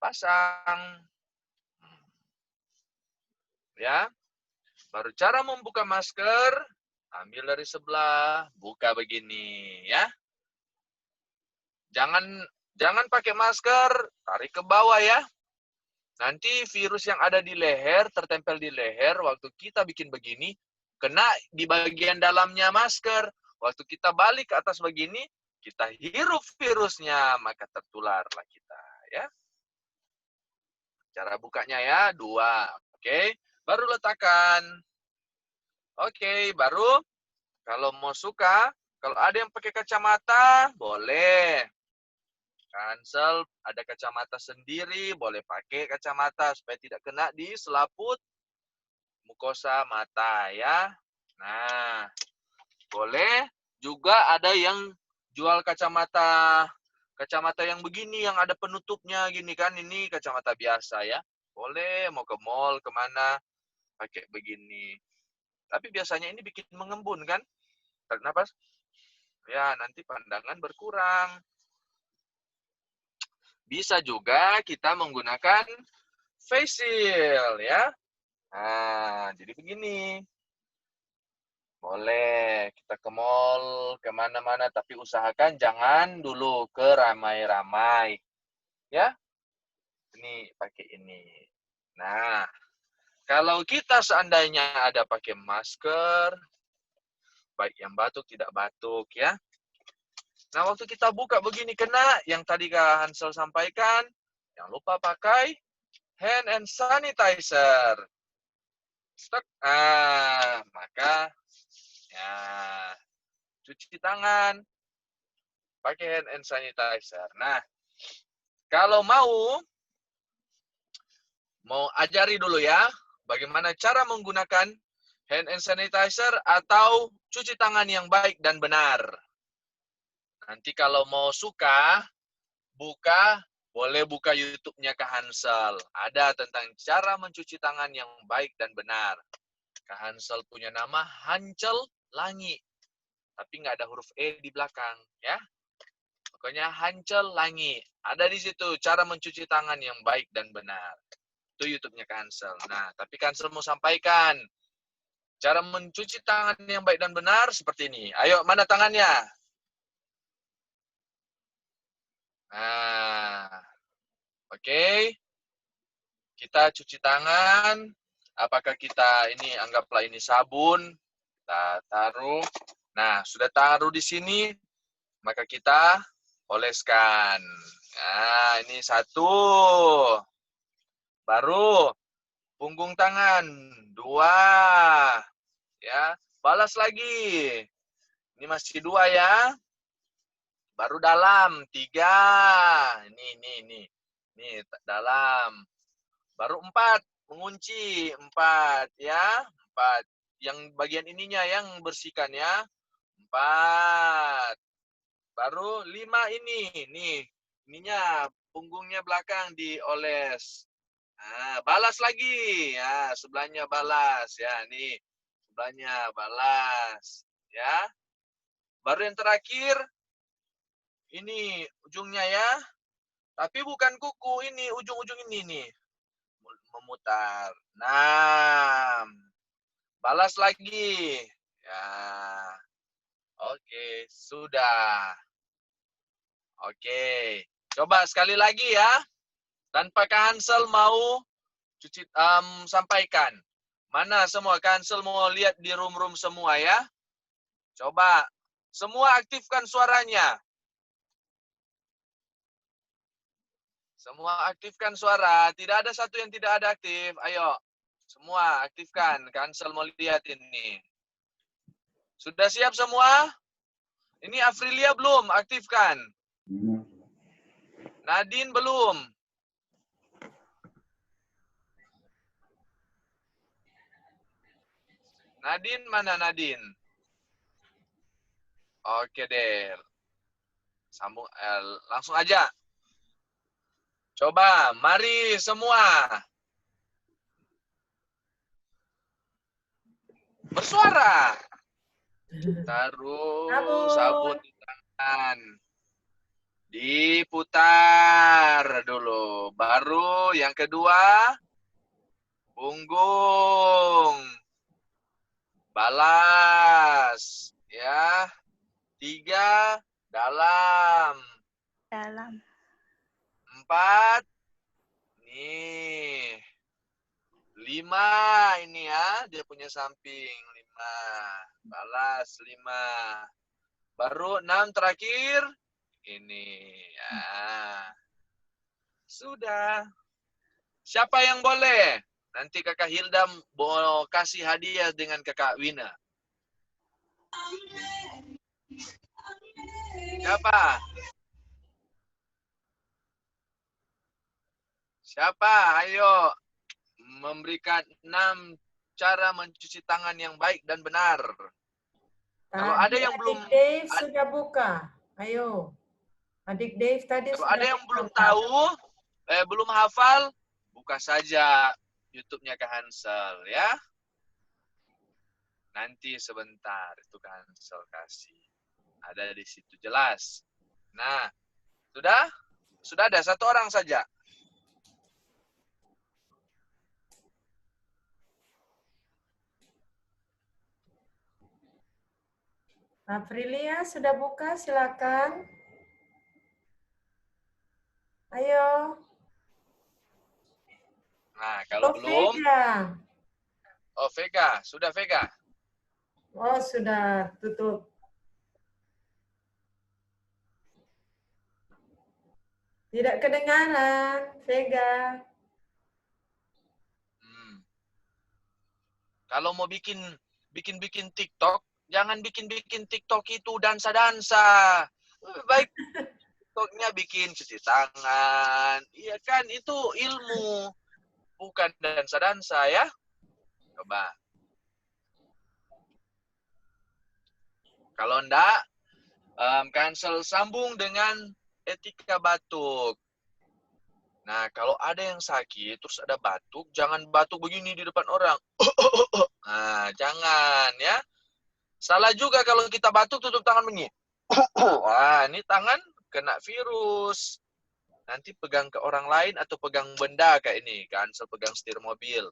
pasang. Ya. Baru cara membuka masker, ambil dari sebelah, buka begini, ya. Jangan pakai masker, tarik ke bawah ya. Nanti virus yang ada di leher, tertempel di leher, waktu kita bikin begini, kena di bagian dalamnya masker. Waktu kita balik ke atas begini, kita hirup virusnya, maka tertularlah kita, ya. Cara bukanya ya, 2. Oke, baru letakkan. Oke, baru kalau mau suka, kalau ada yang pakai kacamata, boleh. Hansel ada kacamata sendiri, boleh pakai kacamata supaya tidak kena di selaput mukosa mata ya. Nah, boleh juga ada yang jual kacamata yang begini yang ada penutupnya gini kan, ini kacamata biasa ya. Boleh mau ke mall kemana pakai begini. Tapi biasanya ini bikin mengembun kan? Tarik nafas. Ya, nanti pandangan berkurang. Bisa juga kita menggunakan face shield ya. Nah, jadi begini. Boleh kita ke mall, kemana-mana, tapi usahakan jangan dulu ke ramai-ramai. Ya, ini pakai ini. Nah, kalau kita seandainya ada pakai masker, baik yang batuk, tidak batuk ya. Nah, waktu kita buka begini kena, yang tadi Kak Hansel sampaikan, jangan lupa pakai hand and sanitizer. Stok. Maka ya cuci tangan, pakai hand and sanitizer. Nah, kalau mau ajari dulu ya, bagaimana cara menggunakan hand and sanitizer atau cuci tangan yang baik dan benar. Nanti kalau mau suka, boleh buka YouTube-nya Kak Hansel. Ada tentang cara mencuci tangan yang baik dan benar. Kak Hansel punya nama Hancel Langi. Tapi nggak ada huruf E di belakang. Ya. Pokoknya Hancel Langi. Ada di situ cara mencuci tangan yang baik dan benar. Itu YouTube-nya Kak Hansel. Nah, tapi Kak Hansel mau sampaikan. Cara mencuci tangan yang baik dan benar seperti ini. Ayo, mana tangannya? Nah, oke. Kita cuci tangan. Apakah kita ini, anggaplah ini sabun. Kita taruh. Nah, sudah taruh di sini. Maka kita oleskan. Nah, ini 1. Baru punggung tangan. 2. Ya, balas lagi. Ini masih 2 ya. Baru dalam 3. Ini dalam. Baru 4, mengunci 4 ya. 4. Yang bagian ininya yang bersihkan ya. 4. Baru 5 ini. Nih, ininya punggungnya belakang dioles. Nah, balas lagi. Ya, sebelahnya balas ya. Nih, sebelahnya balas ya. Baru yang terakhir ini ujungnya ya. Tapi bukan kuku ini, ujung-ujung ini nih. Memutar. Nah, balas lagi. Ya. Oke, sudah. Oke. Coba sekali lagi ya. Tanpa Kak Hansel mau sampaikan. Mana semua Kak Hansel mau lihat di room-room semua ya. Coba. Semua aktifkan suaranya. Semua aktifkan suara. Tidak ada satu yang tidak ada aktif. Ayo. Semua aktifkan. Kansel mau lihat ini. Sudah siap semua? Ini Afrilia belum. Aktifkan. Nadine belum. Nadine mana Nadine? Oke deh. Sambung. Langsung aja. Coba, mari semua. Bersuara. Taruh sabun di tangan. Diputar dulu. Baru yang kedua, punggung. Balas. Ya. 3, dalam. 4, nih. 5 ini ya, dia punya samping. 5, balas 5. Baru 6 terakhir. Ini ya. Sudah. Siapa yang boleh? Nanti Kakak Hilda mau kasih hadiah dengan Kakak Wina. Siapa? Siapa? Ayo. Memberikan 6 cara mencuci tangan yang baik dan benar. Kalau ada yang belum, Dave sudah buka. Ayo. Adik Dave tadi kalau sudah ada yang buka. belum tahu, belum hafal, buka saja YouTube-nya Kak Hansel ya. Nanti sebentar itu Kak Hansel kasih. Ada di situ jelas. Nah, sudah? Sudah ada satu orang saja. Afrilia sudah buka, silakan. Ayo. Nah, kalau belum. Vega. Oh, Vega. Sudah Vega. Oh, sudah tutup. Tidak kedengaran, Vega. Kalau mau bikin TikTok, jangan bikin TikTok itu dansa-dansa. Baik TikToknya bikin cuci tangan. Iya kan, itu ilmu. Bukan dansa-dansa ya. Coba. Kalau enggak, cancel sambung dengan etika batuk. Nah, kalau ada yang sakit, terus ada batuk, jangan batuk begini di depan orang. Nah, jangan ya. Salah juga kalau kita batuk tutup tangan begini. Wah, ini tangan kena virus. Nanti pegang ke orang lain atau pegang benda kayak ini. Cancel pegang setir mobil.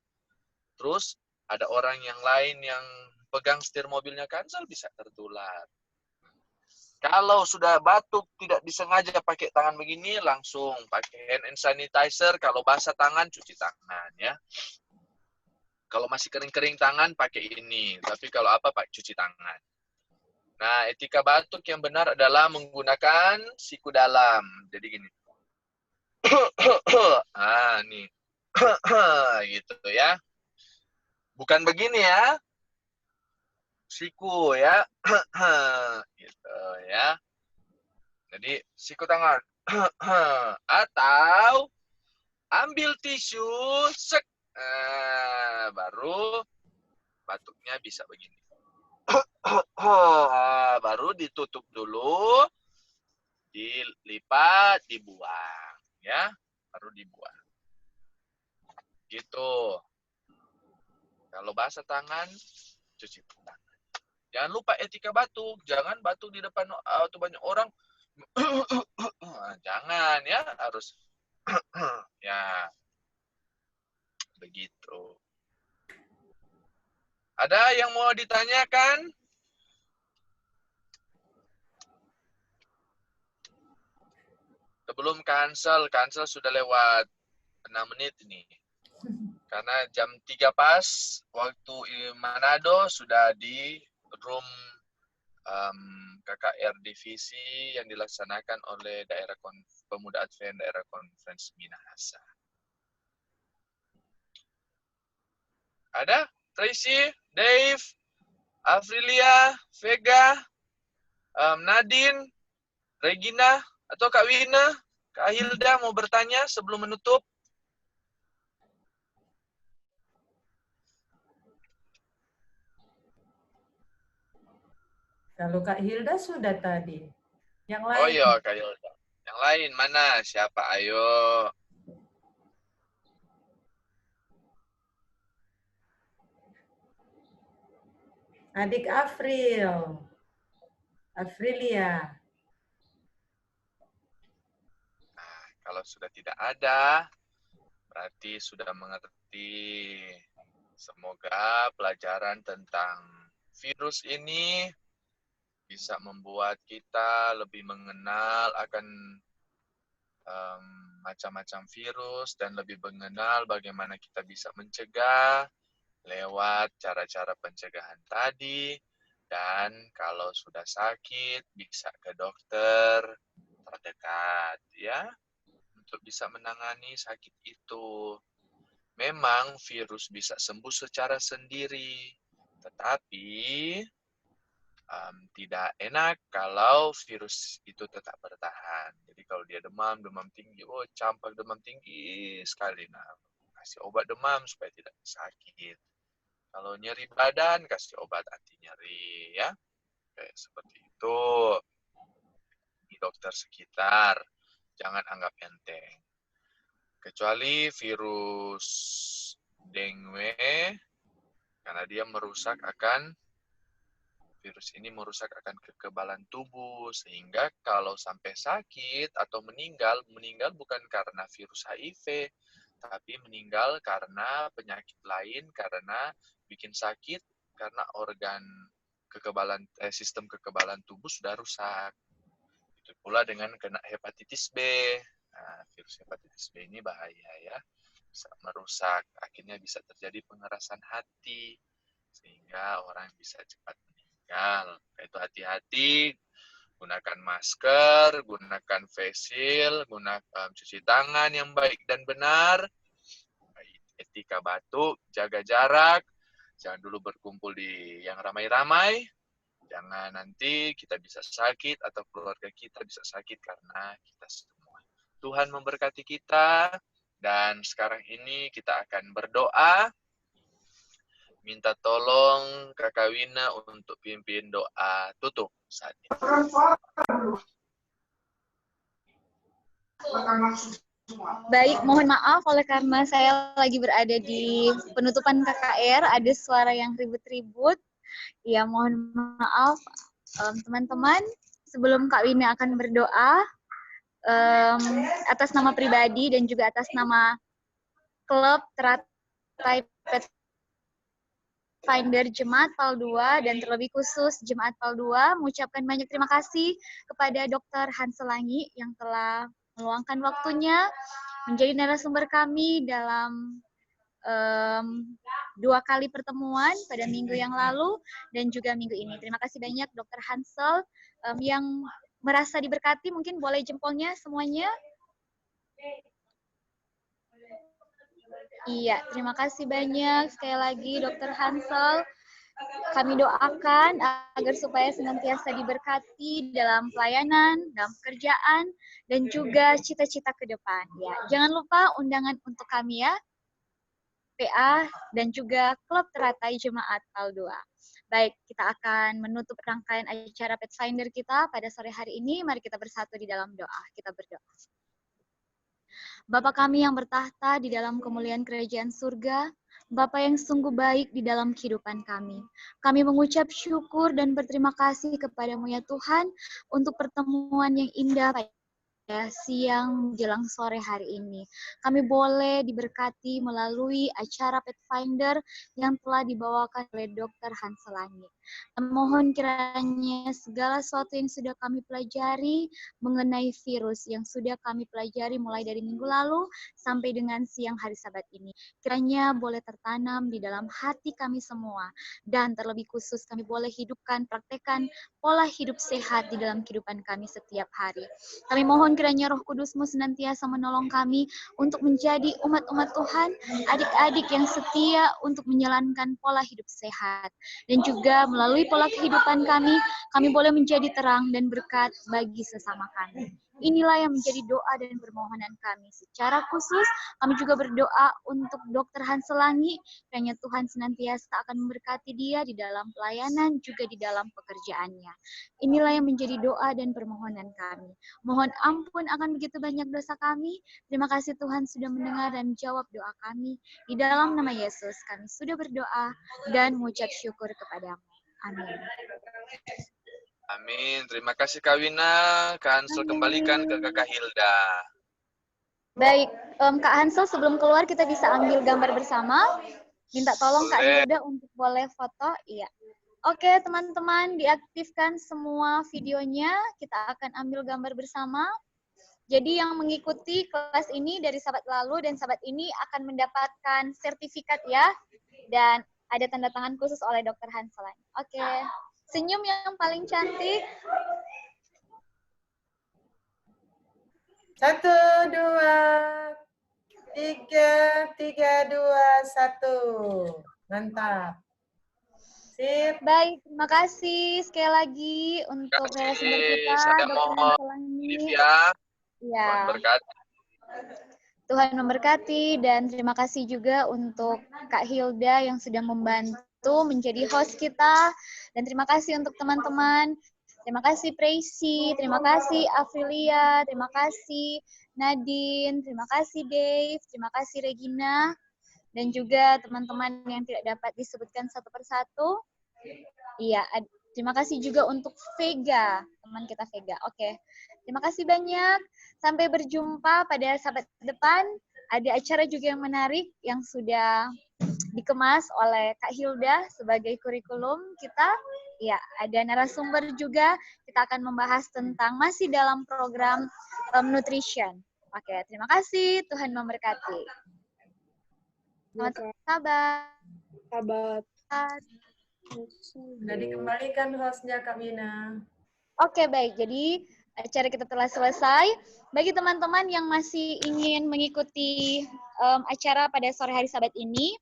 Terus ada orang yang lain yang pegang setir mobilnya cancel bisa tertular. Kalau sudah batuk tidak disengaja pakai tangan begini, langsung pakai hand sanitizer. Kalau basah tangan, cuci tangan ya. Kalau masih kering-kering tangan, pakai ini. Tapi kalau apa, pakai cuci tangan. Nah, etika batuk yang benar adalah menggunakan siku dalam. Jadi gini. Ah, nih. Gitu ya. Bukan begini ya. Siku ya. Gitu ya. Jadi siku tangan. Atau ambil tisu, sek. Baru batuknya bisa begini. Baru ditutup dulu, dilipat, dibuang. Ya, baru dibuang. Gitu. Kalau basah tangan, cuci tangan. Jangan lupa etika batuk. Jangan batuk di depan atau banyak orang. Jangan ya, harus ya begitu. Ada yang mau ditanyakan? Sebelum cancel sudah lewat 6 menit ini. Karena jam 3 pas, waktu Manado sudah di room KKR divisi yang dilaksanakan oleh Pemuda Advent Daerah Konferensi Minahasa. Ada? Tracy, Dave, Afrilia, Vega, Nadine, Regina, atau Kak Wina, Kak Hilda mau bertanya sebelum menutup? Kalau Kak Hilda sudah tadi. Yang lain. Oh iya, Kak Hilda. Yang lain mana? Siapa? Ayo. Adik Afril. Afrilia. Nah, kalau sudah tidak ada, berarti sudah mengerti. Semoga pelajaran tentang virus ini bisa membuat kita lebih mengenal akan macam-macam virus dan lebih mengenal bagaimana kita bisa mencegah lewat cara-cara pencegahan tadi. Dan kalau sudah sakit, bisa ke dokter terdekat ya untuk bisa menangani sakit itu. Memang virus bisa sembuh secara sendiri, tetapi tidak enak kalau virus itu tetap bertahan. Jadi kalau dia demam tinggi, oh campak demam tinggi sekali. Nah, kasih obat demam supaya tidak sakit. Kalau nyeri badan, kasih obat anti nyeri ya. Kayak seperti itu. Di dokter sekitar, jangan anggap enteng. Kecuali virus dengue, karena dia virus ini merusak akan kekebalan tubuh, sehingga kalau sampai sakit atau meninggal bukan karena virus HIV, tapi meninggal karena penyakit lain, karena bikin sakit, karena sistem kekebalan tubuh sudah rusak. Itu pula dengan kena hepatitis B. Nah, virus hepatitis B ini bahaya ya, bisa merusak, akhirnya bisa terjadi pengerasan hati, sehingga orang bisa cepat meninggal. Itu hati-hati, gunakan masker, gunakan face shield, gunakan cuci tangan yang baik dan benar, etika batuk, jaga jarak, jangan dulu berkumpul di yang ramai-ramai, jangan nanti kita bisa sakit atau keluarga kita bisa sakit karena kita semua. Tuhan memberkati kita, dan sekarang ini kita akan berdoa. Minta tolong Kakak Wina untuk pimpin doa tutup saat ini. Baik, mohon maaf oleh karena saya lagi berada di penutupan KKR, ada suara yang ribut-ribut. Ya, mohon maaf teman-teman. Sebelum Kak Wina akan berdoa, atas nama pribadi dan juga atas nama klub teratai Pathfinder Jemaat PAL 2 dan terlebih khusus Jemaat PAL 2 mengucapkan banyak terima kasih kepada Dr. Hanselangi yang telah meluangkan waktunya menjadi narasumber kami dalam 2 kali pertemuan pada minggu yang lalu dan juga minggu ini. Terima kasih banyak Dr. Hansel yang merasa diberkati, mungkin boleh jempolnya semuanya. Iya, terima kasih banyak sekali lagi Dr. Hansel. Kami doakan agar supaya senantiasa diberkati dalam pelayanan, dalam pekerjaan, dan juga cita-cita ke depan. Ya, jangan lupa undangan untuk kami ya, PA dan juga klub teratai Jemaat PAL 2. Baik, kita akan menutup rangkaian acara Pathfinder kita pada sore hari ini. Mari kita bersatu di dalam doa. Kita berdoa. Bapa kami yang bertahta di dalam kemuliaan kerajaan surga, Bapa yang sungguh baik di dalam kehidupan kami. Kami mengucap syukur dan berterima kasih kepadamu ya Tuhan untuk pertemuan yang indah siang menjelang sore hari ini. Kami boleh diberkati melalui acara Pathfinder yang telah dibawakan oleh Dr. Hanselangi. Mohon kiranya segala sesuatu yang sudah kami pelajari mengenai virus yang sudah kami pelajari mulai dari minggu lalu sampai dengan siang hari Sabat ini, kiranya boleh tertanam di dalam hati kami semua, dan terlebih khusus kami boleh hidupkan, praktekkan pola hidup sehat di dalam kehidupan kami setiap hari. Kami mohon kiranya Roh Kudus-Mu senantiasa menolong kami untuk menjadi umat-umat Tuhan, adik-adik yang setia untuk menjalankan pola hidup sehat. Dan juga melalui pola kehidupan kami boleh menjadi terang dan berkat bagi sesama kami. Inilah yang menjadi doa dan permohonan kami. Secara khusus, kami juga berdoa untuk Dr. Hanselangi, kiranya Tuhan senantiasa akan memberkati dia di dalam pelayanan, juga di dalam pekerjaannya. Inilah yang menjadi doa dan permohonan kami. Mohon ampun akan begitu banyak dosa kami. Terima kasih Tuhan sudah mendengar dan jawab doa kami. Di dalam nama Yesus kami sudah berdoa dan mengucap syukur kepadamu. Amin. Amin. Terima kasih Kak Wina. Kak Hansel kembalikan ke Kakak Hilda. Baik, Kak Hansel sebelum keluar kita bisa ambil gambar bersama. Minta tolong Kak Hilda untuk boleh foto. Iya. Oke teman-teman, diaktifkan semua videonya. Kita akan ambil gambar bersama. Jadi yang mengikuti kelas ini dari sahabat lalu dan sahabat ini akan mendapatkan sertifikat ya. Dan ada tanda tangan khusus oleh Dr. Hanselan. Oke. Senyum yang paling cantik. 1, 2, 3, 3, 2, 1. Mantap. Sip. Baik, terima kasih sekali lagi untuk narasumber kita, Saya Dr. mohon Hanselangi. Livia. Ya. Berkati. Tuhan memberkati dan terima kasih juga untuk Kak Hilda yang sudah membantu menjadi host kita, dan terima kasih untuk teman-teman. Terima kasih Tracy, terima kasih Aprilia, terima kasih Nadine, terima kasih Dave, terima kasih Regina, dan juga teman-teman yang tidak dapat disebutkan satu persatu. Iya, terima kasih juga untuk Vega, teman kita Vega. Oke, terima kasih banyak. Sampai berjumpa pada sahabat depan. Ada acara juga yang menarik yang sudah dikemas oleh Kak Hilda sebagai kurikulum kita. Ya, ada narasumber juga. Kita akan membahas tentang masih dalam program nutrition. Oke, terima kasih. Tuhan memberkati. Selamat sahabat. Sudah dikembalikan hostnya Kak Wina. Oke, baik. Jadi acara kita telah selesai. Bagi teman-teman yang masih ingin mengikuti acara pada sore hari Sabat ini,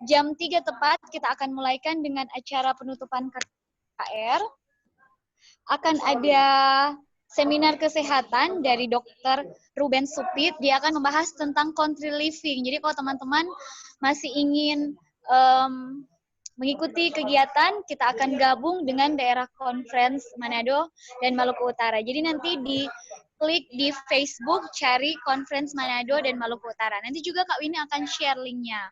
jam 3 tepat kita akan mulaikan dengan acara penutupan KKR. Akan ada seminar kesehatan dari Dr. Ruben Supit. Dia akan membahas tentang country living. Jadi kalau teman-teman masih ingin mengikuti kegiatan, kita akan gabung dengan daerah Conference Manado dan Maluku Utara. Jadi nanti klik di Facebook, cari Conference Manado dan Maluku Utara. Nanti juga Kak Wini akan share linknya.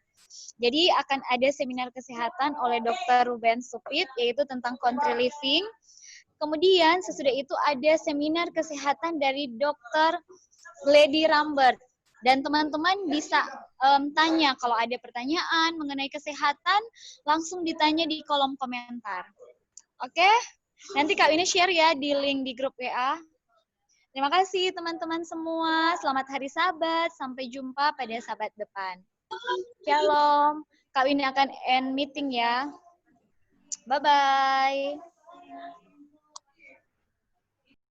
Jadi akan ada seminar kesehatan oleh Dr. Ruben Supit, yaitu tentang country living. Kemudian sesudah itu ada seminar kesehatan dari Dr. Lady Rambert. Dan teman-teman bisa tanya kalau ada pertanyaan mengenai kesehatan, langsung ditanya di kolom komentar. Oke? Nanti Kak Wini share ya di link di grup WA. Terima kasih teman-teman semua. Selamat hari Sabat. Sampai jumpa pada Sabat depan. Shalom. Kak Wini akan end meeting ya. Bye-bye.